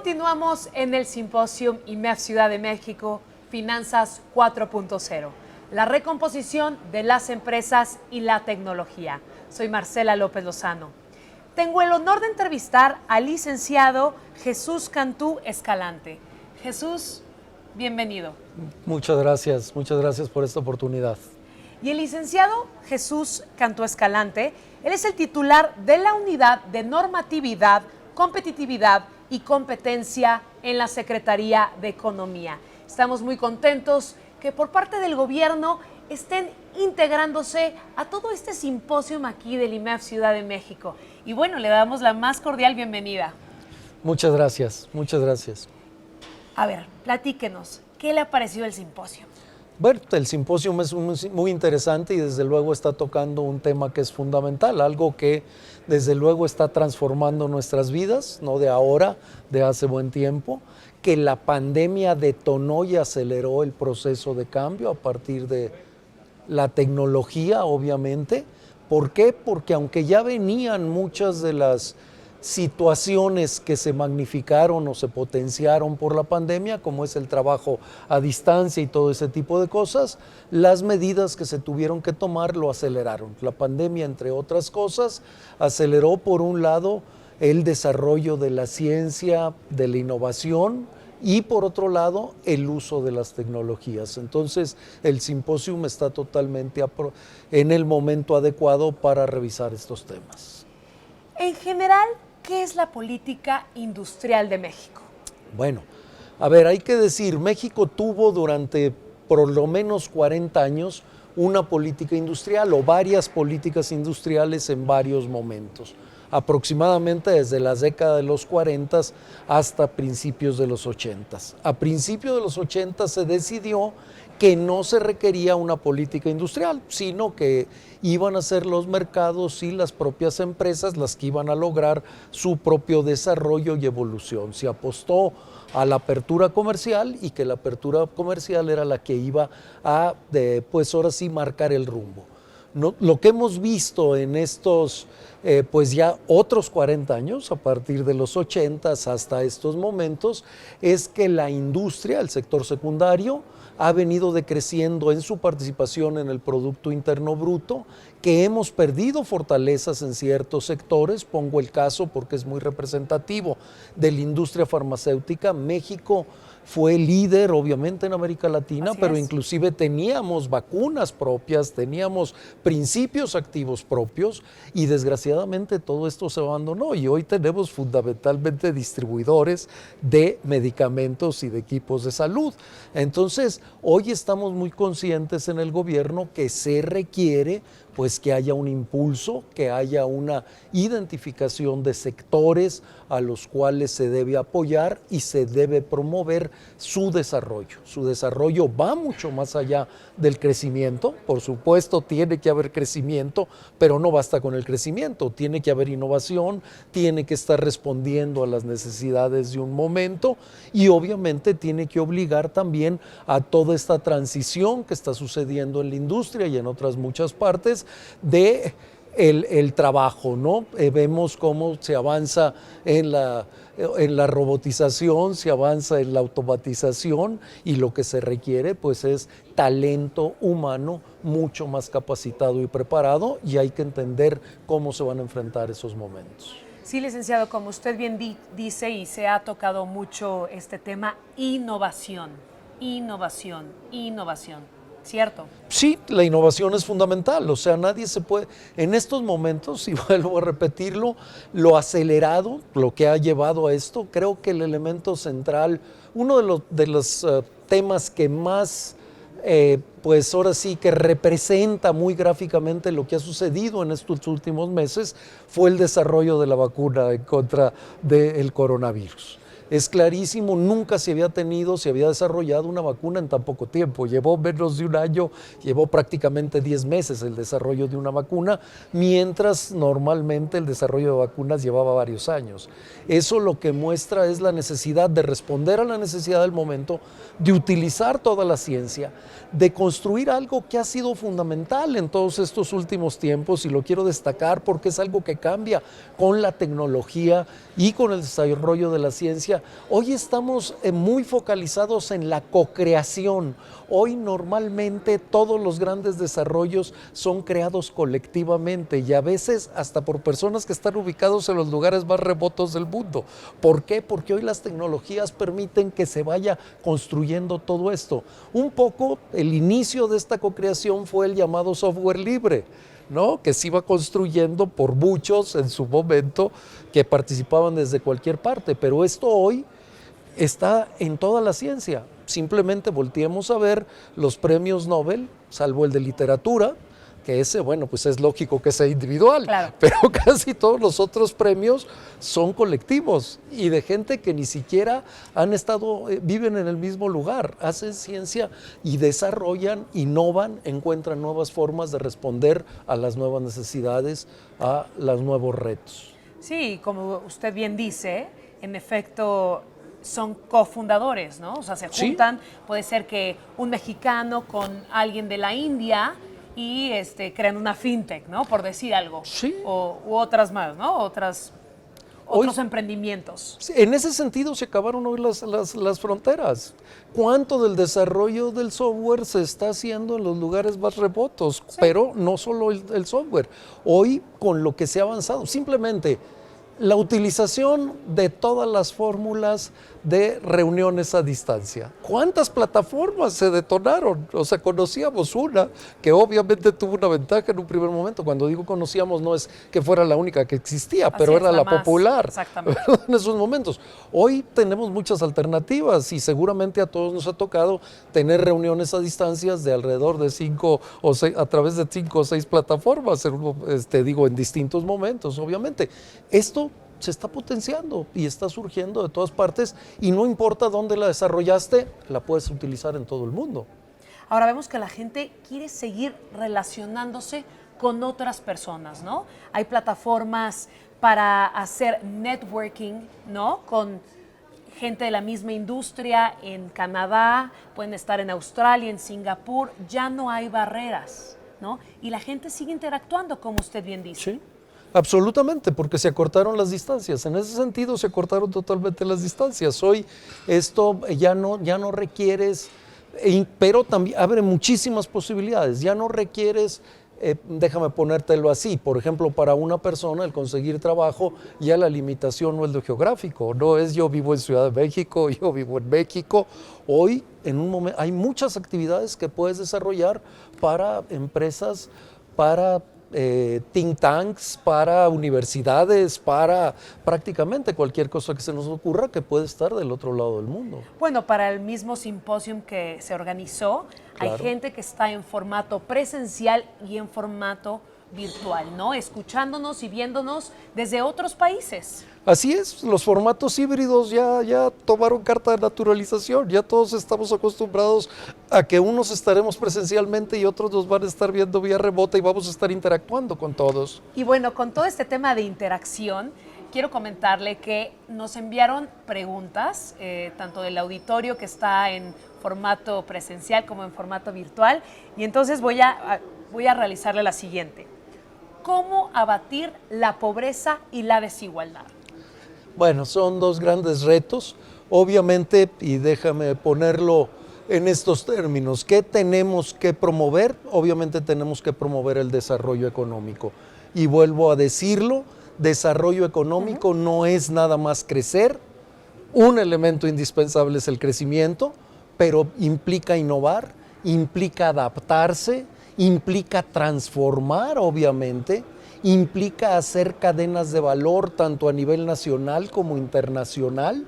Continuamos en el Simposium IMEF Ciudad de México, Finanzas 4.0, la recomposición de las empresas y la tecnología. Soy Marcela López Lozano. Tengo el honor de entrevistar al licenciado Jesús Cantú Escalante. Jesús, bienvenido. Muchas gracias por esta oportunidad. Y el licenciado Jesús Cantú Escalante, él es el titular de la Unidad de Normatividad, Competitividad y Competencia en la Secretaría de Economía. Estamos muy contentos que por parte del gobierno estén integrándose a todo este simposio aquí del IMEF Ciudad de México. Y bueno, le damos la más cordial bienvenida. Muchas gracias, muchas gracias. A ver, platíquenos, ¿qué le ha parecido el simposio? Bueno, el simposio es muy interesante y desde luego está tocando un tema que es fundamental, algo que desde luego está transformando nuestras vidas, no de ahora, de hace buen tiempo, que la pandemia detonó y aceleró el proceso de cambio a partir de la tecnología, obviamente. ¿Por qué? Porque aunque ya venían muchas de las situaciones que se magnificaron o se potenciaron por la pandemia, como es el trabajo a distancia y todo ese tipo de cosas, las medidas que se tuvieron que tomar lo aceleraron. La pandemia, entre otras cosas, aceleró por un lado el desarrollo de la ciencia, de la innovación, y por otro lado el uso de las tecnologías. Entonces el simposium está totalmente en el momento adecuado para revisar estos temas. En general, ¿qué es la política industrial de México? Bueno, a ver, hay que decir, México tuvo durante por lo menos 40 años una política industrial o varias políticas industriales en varios momentos, aproximadamente desde las décadas de los 40 hasta principios de los 80. A principios de los 80 se decidió que no se requería una política industrial, sino que iban a ser los mercados y las propias empresas las que iban a lograr su propio desarrollo y evolución. Se apostó a la apertura comercial y que la apertura comercial era la que iba a, pues ahora sí, marcar el rumbo. No, lo que hemos visto en estos, pues ya otros 40 años, a partir de los 80 hasta estos momentos, es que la industria, el sector secundario, ha venido decreciendo en su participación en el Producto Interno Bruto, que hemos perdido fortalezas en ciertos sectores. Pongo el caso porque es muy representativo de la industria farmacéutica. México fue líder obviamente en América Latina, pero inclusive teníamos vacunas propias, teníamos principios activos propios y desgraciadamente todo esto se abandonó y hoy tenemos fundamentalmente distribuidores de medicamentos y de equipos de salud. Entonces, hoy estamos muy conscientes en el gobierno que se requiere pues que haya un impulso, que haya una identificación de sectores a los cuales se debe apoyar y se debe promover su desarrollo. Su desarrollo va mucho más allá del crecimiento, por supuesto tiene que haber crecimiento, pero no basta con el crecimiento, tiene que haber innovación, tiene que estar respondiendo a las necesidades de un momento y obviamente tiene que obligar también a toda esta transición que está sucediendo en la industria y en otras muchas partes de el trabajo, ¿no? Vemos cómo se avanza en la robotización, se avanza en la automatización y lo que se requiere pues es talento humano mucho más capacitado y preparado y hay que entender cómo se van a enfrentar esos momentos. Sí, licenciado, como usted bien dice y se ha tocado mucho este tema, innovación, innovación, innovación. ¿Cierto? Sí, la innovación es fundamental, o sea, nadie se puede, en estos momentos, y vuelvo a repetirlo, lo acelerado, lo que ha llevado a esto, creo que el elemento central, uno de los temas que más, pues ahora sí que representa muy gráficamente lo que ha sucedido en estos últimos meses, fue el desarrollo de la vacuna en contra del coronavirus. Es clarísimo, nunca se había desarrollado una vacuna en tan poco tiempo. Llevó menos de un año, llevó prácticamente 10 meses el desarrollo de una vacuna, mientras normalmente el desarrollo de vacunas llevaba varios años. Eso lo que muestra es la necesidad de responder a la necesidad del momento, de utilizar toda la ciencia, de construir algo que ha sido fundamental en todos estos últimos tiempos, y lo quiero destacar porque es algo que cambia con la tecnología y con el desarrollo de la ciencia, industria. Hoy estamos muy focalizados en la co-creación. Hoy normalmente todos los grandes desarrollos son creados colectivamente y a veces hasta por personas que están ubicados en los lugares más remotos del mundo. ¿Por qué? Porque hoy las tecnologías permiten que se vaya construyendo todo esto. Un poco el inicio de esta co-creación fue el llamado software libre, ¿no? Que se iba construyendo por muchos en su momento que participaban desde cualquier parte, pero esto hoy está en toda la ciencia. Simplemente volteemos a ver los premios Nobel, salvo el de literatura, que ese, bueno, pues es lógico que sea individual, claro, pero casi todos los otros premios son colectivos y de gente que ni siquiera han estado, viven en el mismo lugar, hacen ciencia y desarrollan, innovan, encuentran nuevas formas de responder a las nuevas necesidades, a los nuevos retos. Sí, como usted bien dice, en efecto son cofundadores, ¿no? O sea, se juntan, sí, puede ser que un mexicano con alguien de la India y crean una fintech, ¿no? Por decir algo. Sí. U otras más, ¿no? Otros emprendimientos. En ese sentido se acabaron hoy las fronteras. ¿Cuánto del desarrollo del software se está haciendo en los lugares más remotos? Sí. Pero no solo el software. Hoy, con lo que se ha avanzado, simplemente la utilización de todas las fórmulas de reuniones a distancia. ¿Cuántas plataformas se detonaron? O sea, conocíamos una que obviamente tuvo una ventaja en un primer momento. Cuando digo conocíamos no es que fuera la única que existía, así pero era la más popular. Exactamente. En esos momentos. Hoy tenemos muchas alternativas y seguramente a todos nos ha tocado tener reuniones a distancias de alrededor de 5 o 6, a través de 5 o 6 plataformas, en distintos momentos, obviamente. Esto se está potenciando y está surgiendo de todas partes y no importa dónde la desarrollaste, la puedes utilizar en todo el mundo. Ahora vemos que la gente quiere seguir relacionándose con otras personas, ¿no? Hay plataformas para hacer networking, ¿no? Con gente de la misma industria en Canadá, pueden estar en Australia, en Singapur, ya no hay barreras, ¿no? Y la gente sigue interactuando, como usted bien dice. Sí. Absolutamente, porque se acortaron las distancias. En ese sentido se acortaron totalmente las distancias. Hoy esto ya no requieres, pero también abre muchísimas posibilidades. Ya no requieres, déjame ponértelo así, por ejemplo, para una persona el conseguir trabajo, ya la limitación no es lo geográfico, no es yo vivo en Ciudad de México, yo vivo en México. Hoy en un momento hay muchas actividades que puedes desarrollar para empresas, para think tanks, para universidades, para prácticamente cualquier cosa que se nos ocurra que puede estar del otro lado del mundo. Bueno, para el mismo simposium que se organizó, claro, hay gente que está en formato presencial y en formato virtual, ¿no? Escuchándonos y viéndonos desde otros países. Así es, los formatos híbridos ya tomaron carta de naturalización, ya todos estamos acostumbrados a que unos estaremos presencialmente y otros nos van a estar viendo vía remota y vamos a estar interactuando con todos. Y bueno, con todo este tema de interacción, quiero comentarle que nos enviaron preguntas, tanto del auditorio que está en formato presencial como en formato virtual, y entonces voy a realizarle la siguiente. ¿Cómo abatir la pobreza y la desigualdad? Bueno, son dos grandes retos, obviamente, y déjame ponerlo en estos términos. ¿Qué tenemos que promover? Obviamente tenemos que promover el desarrollo económico. Y vuelvo a decirlo, desarrollo económico no es nada más crecer, un elemento indispensable es el crecimiento, pero implica innovar, implica adaptarse, implica transformar, obviamente, implica hacer cadenas de valor tanto a nivel nacional como internacional.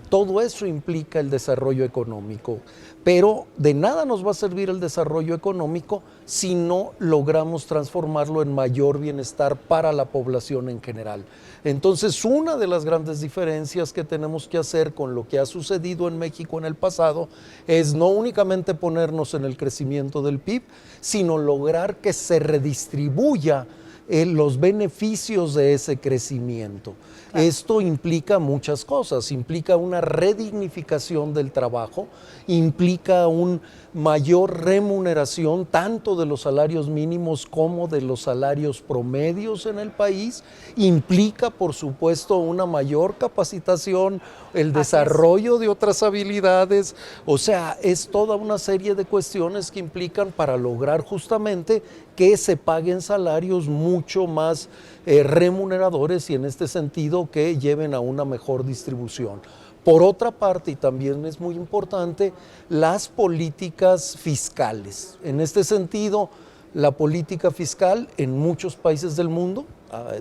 Todo eso implica el desarrollo económico, pero de nada nos va a servir el desarrollo económico si no logramos transformarlo en mayor bienestar para la población en general. Entonces, una de las grandes diferencias que tenemos que hacer con lo que ha sucedido en México en el pasado es no únicamente ponernos en el crecimiento del PIB, sino lograr que se redistribuya los beneficios de ese crecimiento. Esto implica muchas cosas, implica una redignificación del trabajo, implica una mayor remuneración tanto de los salarios mínimos como de los salarios promedios en el país, implica por supuesto una mayor capacitación, el desarrollo de otras habilidades, o sea, es toda una serie de cuestiones que implican para lograr justamente que se paguen salarios mucho más remuneradores y en este sentido que lleven a una mejor distribución. Por otra parte, y también es muy importante, las políticas fiscales. En este sentido, la política fiscal en muchos países del mundo,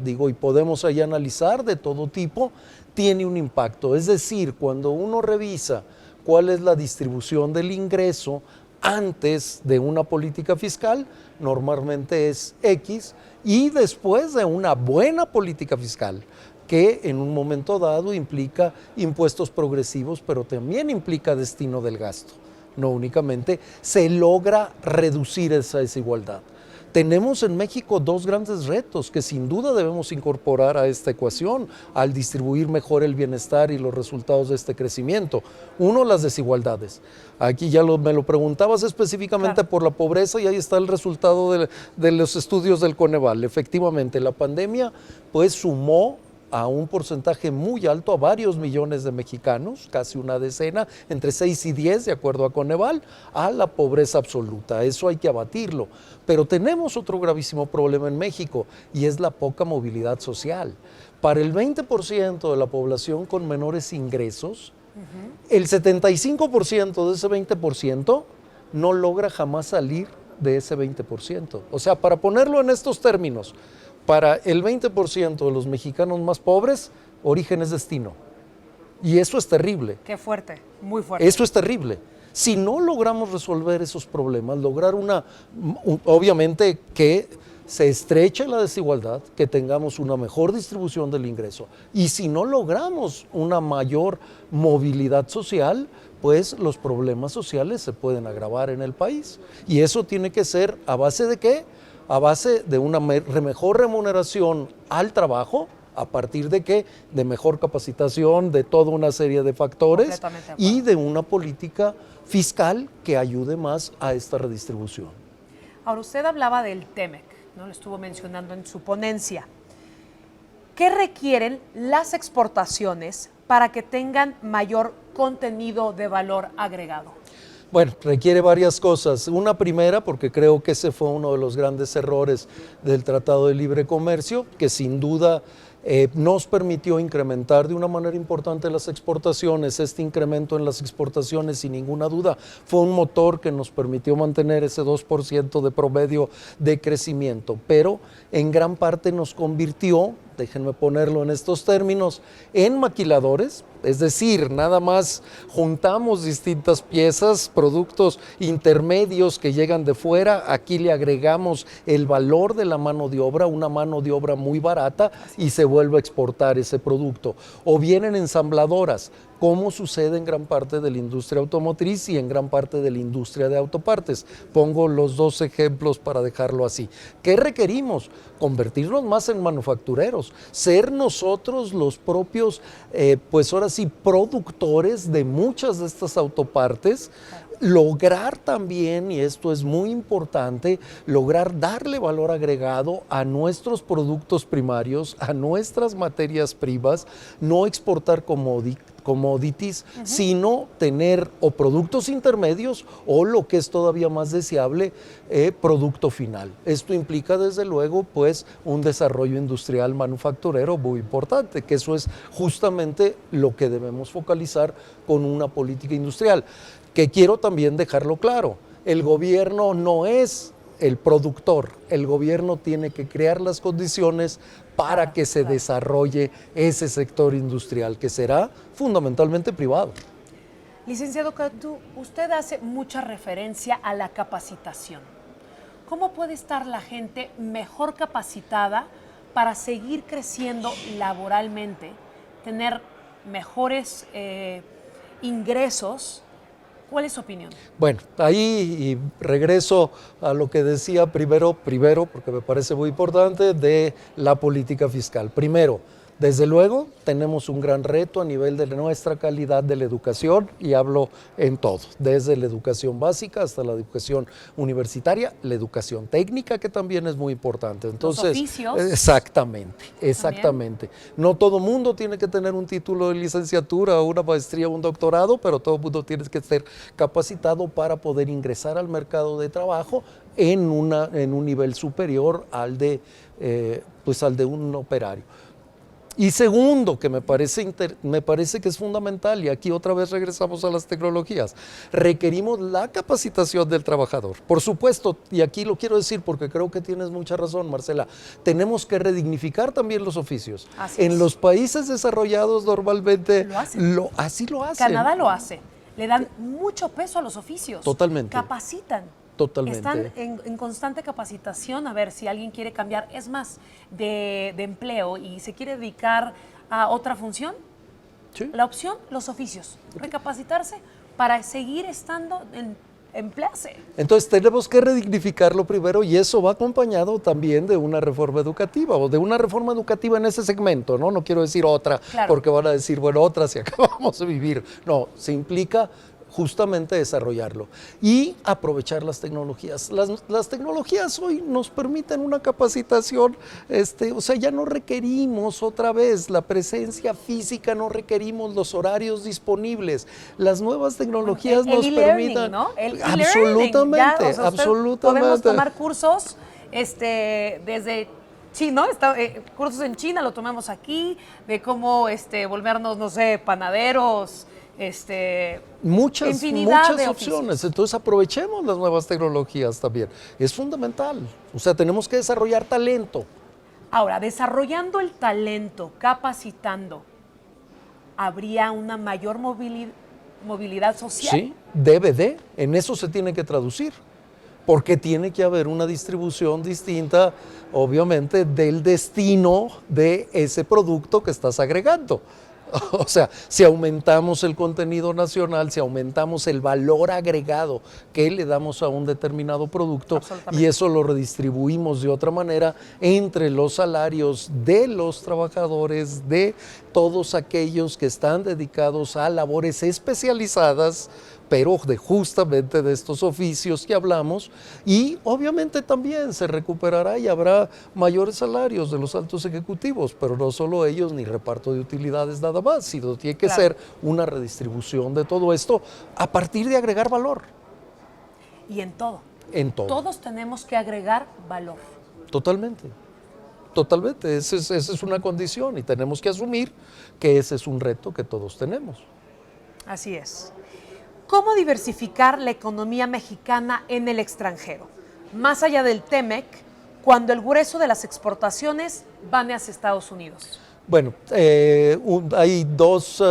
y podemos ahí analizar de todo tipo, tiene un impacto. Es decir, cuando uno revisa cuál es la distribución del ingreso antes de una política fiscal, normalmente es X, y después de una buena política fiscal, que en un momento dado implica impuestos progresivos, pero también implica destino del gasto. No únicamente se logra reducir esa desigualdad. Tenemos en México dos grandes retos que sin duda debemos incorporar a esta ecuación al distribuir mejor el bienestar y los resultados de este crecimiento. Uno, las desigualdades. Aquí ya me lo preguntabas específicamente por la pobreza y ahí está el resultado de los estudios del Coneval. Efectivamente, la pandemia pues sumó a un porcentaje muy alto, a varios millones de mexicanos, casi una decena, entre 6 y 10, de acuerdo a Coneval, a la pobreza absoluta. Eso hay que abatirlo. Pero tenemos otro gravísimo problema en México y es la poca movilidad social. Para el 20% de la población con menores ingresos, el 75% de ese 20% no logra jamás salir de ese 20%. O sea, para ponerlo en estos términos, para el 20% de los mexicanos más pobres, origen es destino. Y eso es terrible. Qué fuerte, muy fuerte. Eso es terrible. Si no logramos resolver esos problemas, lograr obviamente que se estreche la desigualdad, que tengamos una mejor distribución del ingreso. Y si no logramos una mayor movilidad social, pues los problemas sociales se pueden agravar en el país. Y eso tiene que ser ¿a base de qué? A base de una mejor remuneración al trabajo, ¿a partir de qué? De mejor capacitación, de toda una serie de factores y de una política fiscal que ayude más a esta redistribución. Ahora, usted hablaba del TEMEC, ¿no? Lo estuvo mencionando en su ponencia. ¿Qué requieren las exportaciones para que tengan mayor contenido de valor agregado? Bueno, requiere varias cosas. Una primera, porque creo que ese fue uno de los grandes errores del Tratado de Libre Comercio, que sin duda nos permitió incrementar de una manera importante las exportaciones. Este incremento en las exportaciones, sin ninguna duda, fue un motor que nos permitió mantener ese 2% de promedio de crecimiento, pero en gran parte nos convirtió, déjenme ponerlo en estos términos, en maquiladores. Es decir, nada más juntamos distintas piezas, productos intermedios que llegan de fuera, aquí le agregamos el valor de la mano de obra, una mano de obra muy barata y se vuelve a exportar ese producto. O vienen ensambladoras, como sucede en gran parte de la industria automotriz y en gran parte de la industria de autopartes. Pongo los dos ejemplos para dejarlo así. ¿Qué requerimos? Convertirnos más en manufactureros, ser nosotros los propios, pues ahora sí, productores de muchas de estas autopartes, lograr también, y esto es muy importante, lograr darle valor agregado a nuestros productos primarios, a nuestras materias primas, no exportar commodities, sino tener o productos intermedios o lo que es todavía más deseable, producto final. Esto implica desde luego pues un desarrollo industrial manufacturero muy importante, que eso es justamente lo que debemos focalizar con una política industrial. Que quiero también dejarlo claro, el gobierno no es el productor, el gobierno tiene que crear las condiciones para que se desarrolle ese sector industrial, que será fundamentalmente privado. Licenciado Cantú, usted hace mucha referencia a la capacitación. ¿Cómo puede estar la gente mejor capacitada para seguir creciendo laboralmente, tener mejores ingresos? ¿Cuál es su opinión? Bueno, ahí regreso a lo que decía primero, porque me parece muy importante, de la política fiscal. Primero, Desde luego, tenemos un gran reto a nivel de nuestra calidad de la educación, y hablo en todo, desde la educación básica hasta la educación universitaria, la educación técnica, que también es muy importante. Entonces, los oficios. Exactamente. No todo mundo tiene que tener un título de licenciatura, una maestría, un doctorado, pero todo mundo tiene que ser capacitado para poder ingresar al mercado de trabajo en un nivel superior al de un operario. Y segundo, que me parece que es fundamental, y aquí otra vez regresamos a las tecnologías, requerimos la capacitación del trabajador. Por supuesto, y aquí lo quiero decir porque creo que tienes mucha razón, Marcela, tenemos que redignificar también los oficios. En los países desarrollados normalmente así lo hacen. Canadá lo hace. Le dan mucho peso a los oficios. Totalmente. Capacitan. Totalmente. Están en constante capacitación, a ver si alguien quiere cambiar, es más, de empleo y se quiere dedicar a otra función. Sí. La opción, los oficios. Recapacitarse para seguir estando en emplearse. Entonces tenemos que redignificarlo primero, y eso va acompañado también de una reforma educativa, o de una reforma educativa en ese segmento, ¿no? No quiero decir otra, claro, porque van a decir, bueno, otra si acabamos de vivir. No, se implica justamente desarrollarlo y aprovechar las tecnologías. Las tecnologías hoy nos permiten una capacitación, o sea, ya no requerimos otra vez la presencia física, no requerimos los horarios disponibles. Las nuevas tecnologías nos permiten, ¿no? Absolutamente, ya, o sea, absolutamente. Podemos tomar cursos desde China, cursos en China, lo tomamos aquí, de cómo volvernos, no sé, panaderos, muchas opciones. Entonces aprovechemos las nuevas tecnologías también. Es fundamental. O sea, tenemos que desarrollar talento. Ahora, desarrollando el talento, capacitando, ¿habría una mayor movilidad social? Sí, en eso se tiene que traducir, porque tiene que haber una distribución distinta, obviamente, del destino de ese producto que estás agregando. O sea, si aumentamos el contenido nacional, si aumentamos el valor agregado que le damos a un determinado producto, y eso lo redistribuimos de otra manera entre los salarios de los trabajadores, de todos aquellos que están dedicados a labores especializadas, pero justamente de estos oficios que hablamos, y obviamente también se recuperará y habrá mayores salarios de los altos ejecutivos, pero no solo ellos ni reparto de utilidades nada más, sino tiene que ser una redistribución de todo esto a partir de agregar valor. Y en todo. En todo. Todos tenemos que agregar valor. Totalmente, esa es una condición, y tenemos que asumir que ese es un reto que todos tenemos. Así es. ¿Cómo diversificar la economía mexicana en el extranjero? Más allá del TEMEC, cuando el grueso de las exportaciones van hacia Estados Unidos. Bueno, hay dos,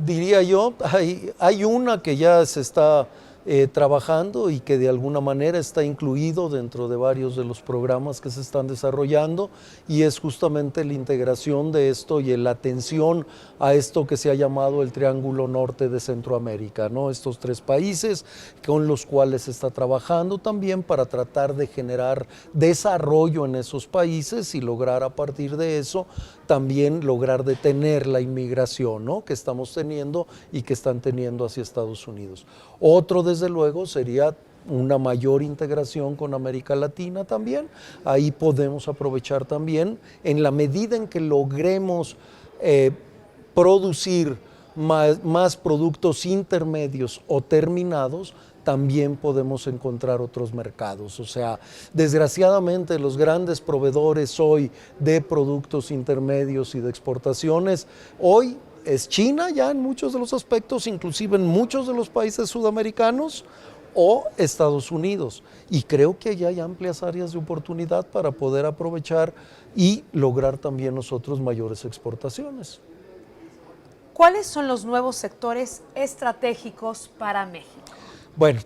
diría yo, hay una que ya se está trabajando y que de alguna manera está incluido dentro de varios de los programas que se están desarrollando, y es justamente la integración de esto y la atención a esto que se ha llamado el Triángulo Norte de Centroamérica, ¿no? Estos tres países con los cuales se está trabajando también para tratar de generar desarrollo en esos países y lograr a partir de eso también lograr detener la inmigración, ¿no?, que estamos teniendo y que están teniendo hacia Estados Unidos. Otro, desde luego, sería una mayor integración con América Latina también. Ahí podemos aprovechar también, en la medida en que logremos producir más productos intermedios o terminados, también podemos encontrar otros mercados. O sea, desgraciadamente los grandes proveedores hoy de productos intermedios y de exportaciones, hoy es China ya en muchos de los aspectos, inclusive en muchos de los países sudamericanos, o Estados Unidos. Y creo que allá hay amplias áreas de oportunidad para poder aprovechar y lograr también nosotros mayores exportaciones. ¿Cuáles son los nuevos sectores estratégicos para México? Bueno,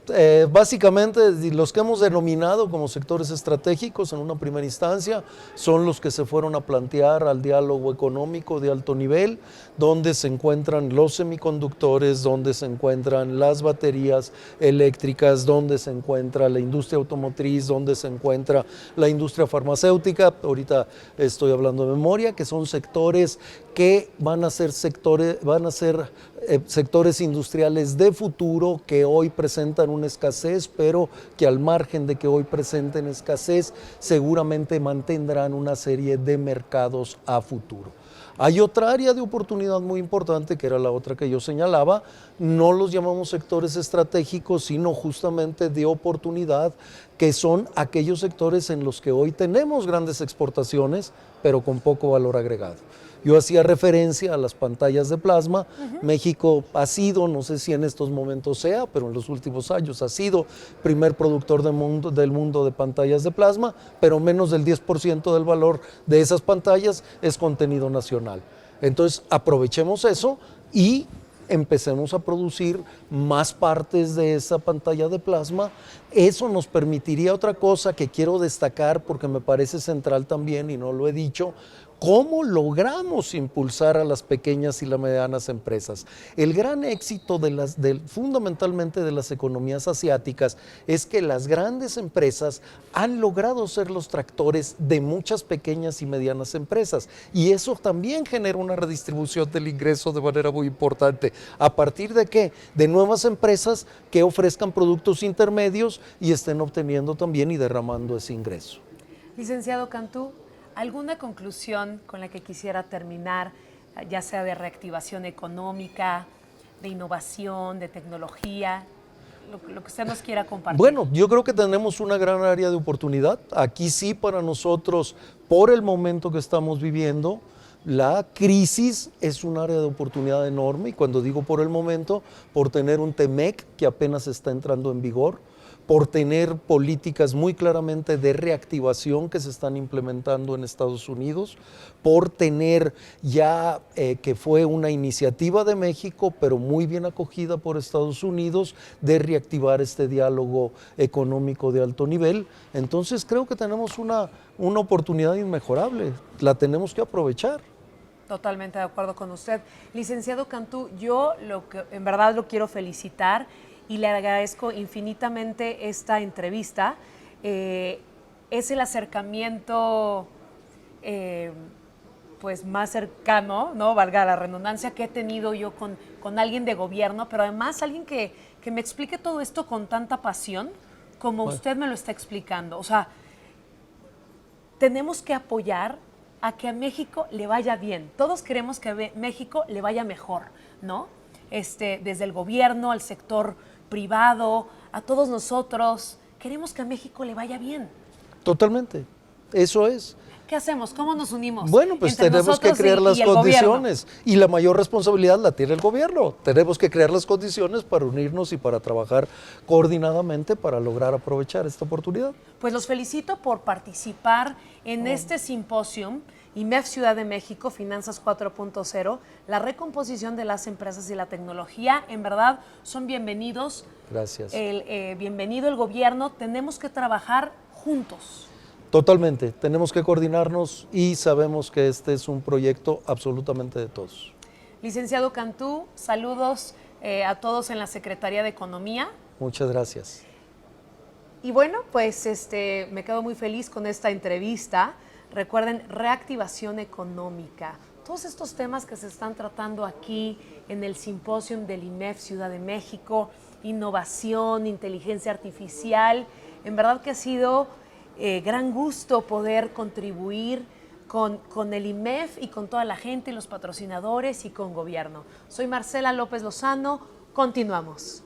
básicamente los que hemos denominado como sectores estratégicos en una primera instancia son los que se fueron a plantear al diálogo económico de alto nivel, donde se encuentran los semiconductores, donde se encuentran las baterías eléctricas, donde se encuentra la industria automotriz, donde se encuentra la industria farmacéutica. Ahorita estoy hablando de memoria, que son sectores que van a ser sectores industriales de futuro que hoy presentan una escasez, pero que al margen de que hoy presenten escasez, seguramente mantendrán una serie de mercados a futuro. Hay otra área de oportunidad muy importante, que era la otra que yo señalaba. No los llamamos sectores estratégicos, sino justamente de oportunidad, que son aquellos sectores en los que hoy tenemos grandes exportaciones, pero con poco valor agregado. Yo hacía referencia a las pantallas de plasma. México ha sido, no sé si en estos momentos sea, pero en los últimos años ha sido primer productor del mundo de pantallas de plasma, pero menos del 10% del valor de esas pantallas es contenido nacional. Entonces aprovechemos eso y empecemos a producir más partes de esa pantalla de plasma. Eso nos permitiría otra cosa que quiero destacar porque me parece central también y no lo he dicho: ¿cómo logramos impulsar a las pequeñas y las medianas empresas? El gran éxito fundamentalmente de las economías asiáticas es que las grandes empresas han logrado ser los tractores de muchas pequeñas y medianas empresas, y eso también genera una redistribución del ingreso de manera muy importante. ¿A partir de qué? De nuevas empresas que ofrezcan productos intermedios y estén obteniendo también y derramando ese ingreso. Licenciado Cantú, ¿alguna conclusión con la que quisiera terminar, ya sea de reactivación económica, de innovación, de tecnología, lo que usted nos quiera compartir? Bueno, yo creo que tenemos una gran área de oportunidad. Aquí sí, para nosotros, por el momento que estamos viviendo, la crisis es un área de oportunidad enorme, y cuando digo por el momento, por tener un TEMEC que apenas está entrando en vigor, por tener políticas muy claramente de reactivación que se están implementando en Estados Unidos, por tener ya que fue una iniciativa de México, pero muy bien acogida por Estados Unidos, de reactivar este diálogo económico de alto nivel. Entonces creo que tenemos una oportunidad inmejorable, la tenemos que aprovechar. Totalmente de acuerdo con usted. Licenciado Cantú, yo en verdad lo quiero felicitar y le agradezco infinitamente esta entrevista. Es el acercamiento pues más cercano, ¿no? Valga la redundancia, que he tenido yo con alguien de gobierno, pero además alguien que me explique todo esto con tanta pasión como usted me lo está explicando. O sea, tenemos que apoyar a que a México le vaya bien. Todos queremos que a México le vaya mejor, ¿no? Desde el gobierno, al sector privado, a todos nosotros, queremos que a México le vaya bien. Totalmente, eso es. ¿Qué hacemos? ¿Cómo nos unimos? Bueno, pues tenemos que crear las condiciones, y la mayor responsabilidad la tiene el gobierno. Tenemos que crear las condiciones para unirnos y para trabajar coordinadamente para lograr aprovechar esta oportunidad. Pues los felicito por participar en este simposio IMEF Ciudad de México, Finanzas 4.0, la recomposición de las empresas y la tecnología. En verdad, son bienvenidos. Gracias. Bienvenido el gobierno. Tenemos que trabajar juntos. Totalmente, tenemos que coordinarnos y sabemos que este es un proyecto absolutamente de todos. Licenciado Cantú, saludos a todos en la Secretaría de Economía. Muchas gracias. Y bueno, pues me quedo muy feliz con esta entrevista. Recuerden, reactivación económica. Todos estos temas que se están tratando aquí en el simposio del IMEF Ciudad de México, innovación, inteligencia artificial, en verdad que ha sido gran gusto poder contribuir con el IMEF y con toda la gente, los patrocinadores y con gobierno. Soy Marcela López Lozano, continuamos.